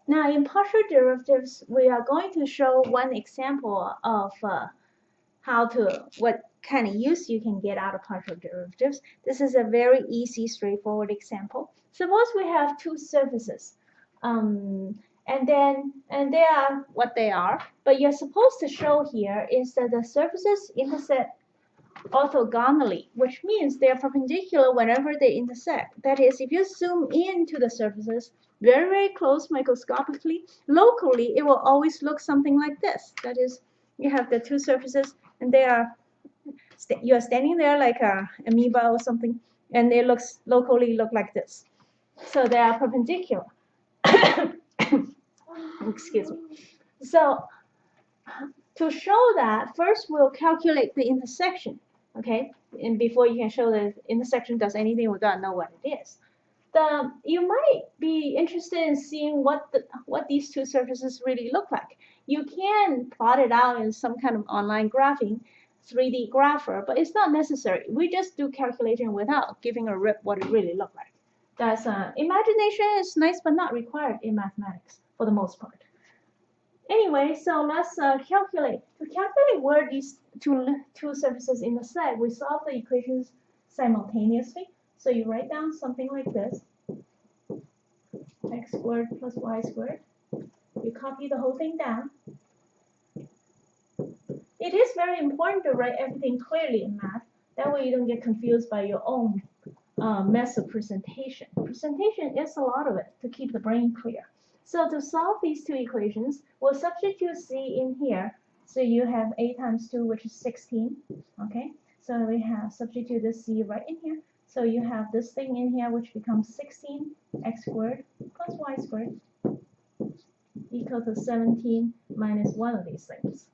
Now, in partial derivatives, we are going to show one example of what kind of use you can get out of partial derivatives. This is a very easy, straightforward example. Suppose we have two surfaces, and they are what they are. But you're supposed to show here is that the surfaces intersect orthogonally, which means they are perpendicular whenever they intersect. That is, if you zoom into the surfaces very, very close microscopically, locally, it will always look something like this. That is, you have the two surfaces, and they are you are standing there like a amoeba or something, and it looks locally look like this. So they are perpendicular. Excuse me. So to show that, first we'll calculate the intersection, okay? And before you can show the intersection does anything, we gotta know what it is. You might be interested in seeing what these two surfaces really look like. You can plot it out in some kind of online graphing, 3D grapher, but it's not necessary. We just do calculation without giving a rip what it really looked like. That's imagination is nice but not required in mathematics for the most part. Anyway, so let's calculate. To calculate where these two surfaces intersect, we solve the equations simultaneously. So you write down something like this: x squared plus y squared. You copy the whole thing down. It is very important to write everything clearly in math. That way you don't get confused by your own mess of presentation. Presentation is a lot of it to keep the brain clear. So to solve these two equations, we'll substitute c in here. So you have a times 2, which is 16. Okay, so we have substitute this c right in here. So you have this thing in here, which becomes 16 x squared plus y squared equal to 17 minus one of these things.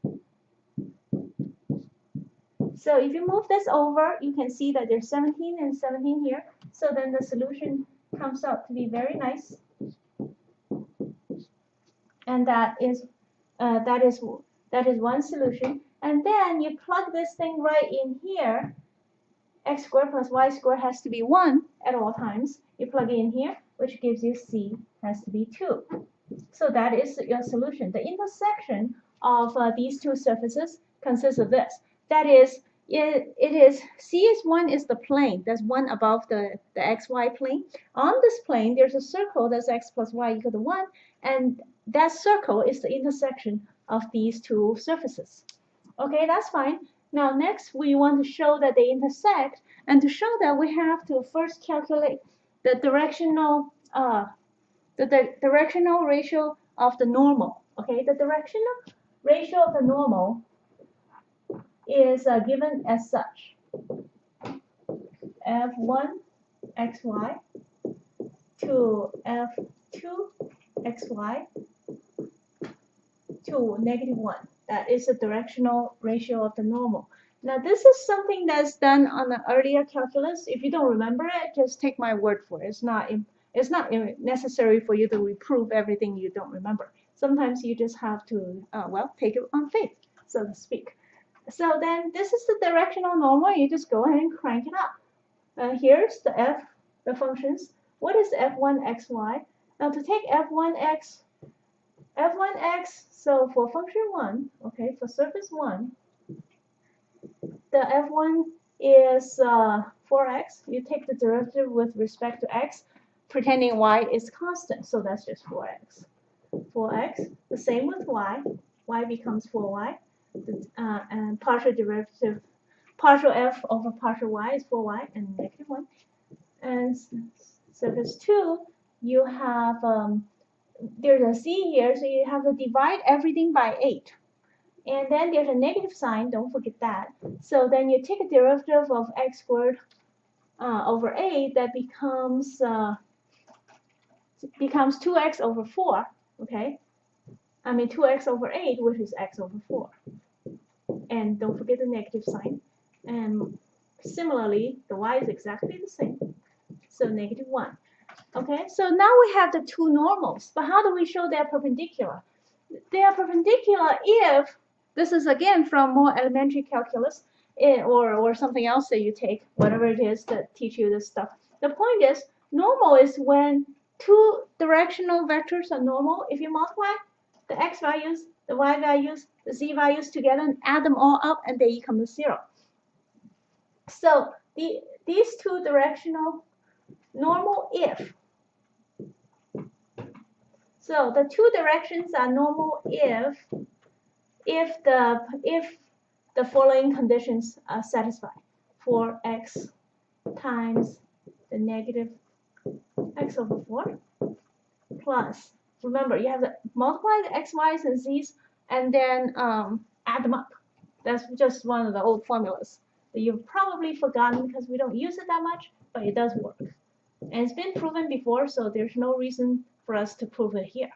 So if you move this over, you can see that there's 17 and 17 here. So then the solution comes out to be very nice. And that is one solution. And then you plug this thing right in here. X squared plus y squared has to be 1 at all times. You plug it in here, which gives you c has to be 2. So that is your solution. The intersection of these two surfaces consists of this. That is, it is CS1 is the plane. That's one above the xy plane. On this plane, there's a circle that's x plus y equal to 1, and that circle is the intersection of these two surfaces. Okay, that's fine. Now next, we want to show that they intersect, and to show that we have to first calculate the directional directional ratio of the normal. Okay, the directional ratio of the normal is given as such: f1 xy to f2 xy to -1. That is the directional ratio of the normal. Now this is something that's done on an earlier calculus. If you don't remember it, just take my word for it. It's not necessary for you to reprove everything you don't remember. Sometimes you just have to, take it on faith, so to speak. So then this is the directional normal. You just go ahead and crank it up. Here's the functions. What is f1 xy? Now to take f1x, so for function 1, okay, for surface 1, the f1 is 4x. You take the derivative with respect to x, pretending y is constant, so that's just 4x. 4x. The same with y. Y becomes 4y. And partial derivative, partial f over partial y is 4y and -1. And surface 2, you have, there's a c here, so you have to divide everything by 8. And then there's a negative sign, don't forget that. So then you take a derivative of x squared over 8, that becomes 2x over 4, okay? I mean 2x over 8, which is x over 4. And don't forget the negative sign. And similarly, the y is exactly the same. So -1. Okay, so now we have the two normals. But how do we show they're perpendicular? They are perpendicular if, this is again from more elementary calculus, or something else that you take, whatever it is that teach you this stuff. The point is, normal is when two directional vectors are normal if you multiply the x values, the y values, the z values together and add them all up and they equal to 0. So these two directional normal if. So the two directions are normal if the following conditions are satisfied for x times the negative x over 4 plus, remember you have to multiply the x, y's, and z's and then add them up. That's just one of the old formulas that you've probably forgotten because we don't use it that much, but it does work. And it's been proven before, so there's no reason for us to prove it here.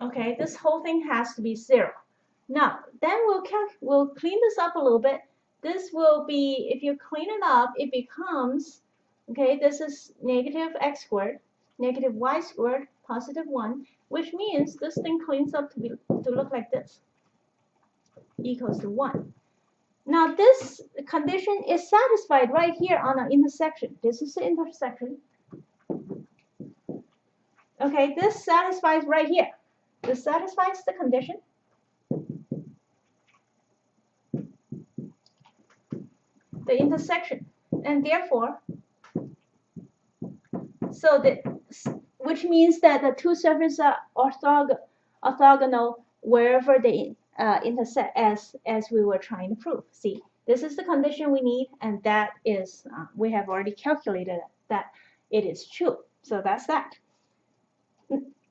Okay, this whole thing has to be 0. Now, then we'll clean this up a little bit. This will be, if you clean it up, it becomes, okay, this is negative x squared, negative y squared, positive 1, which means this thing cleans up to look like this, equals to 1. Now, this condition is satisfied right here on an intersection. This is the intersection. Okay, this satisfies right here. This satisfies the condition. The intersection, and therefore, which means that the two surfaces are orthogonal wherever they intersect, as we were trying to prove. See, this is the condition we need, and that is we have already calculated that it is true. So that's that.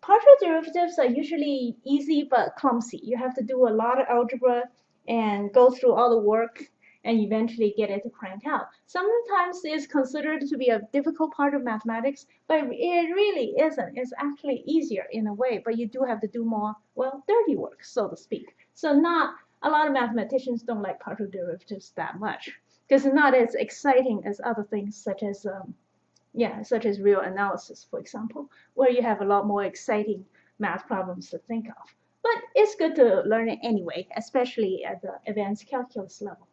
Partial derivatives are usually easy but clumsy. You have to do a lot of algebra and go through all the work and eventually get it to crank out. Sometimes it's considered to be a difficult part of mathematics, but it really isn't. It's actually easier in a way, but you do have to do more, well, dirty work, so to speak. So not a lot of mathematicians don't like partial derivatives that much because it's not as exciting as other things such as real analysis, for example, where you have a lot more exciting math problems to think of. But it's good to learn it anyway, especially at the advanced calculus level.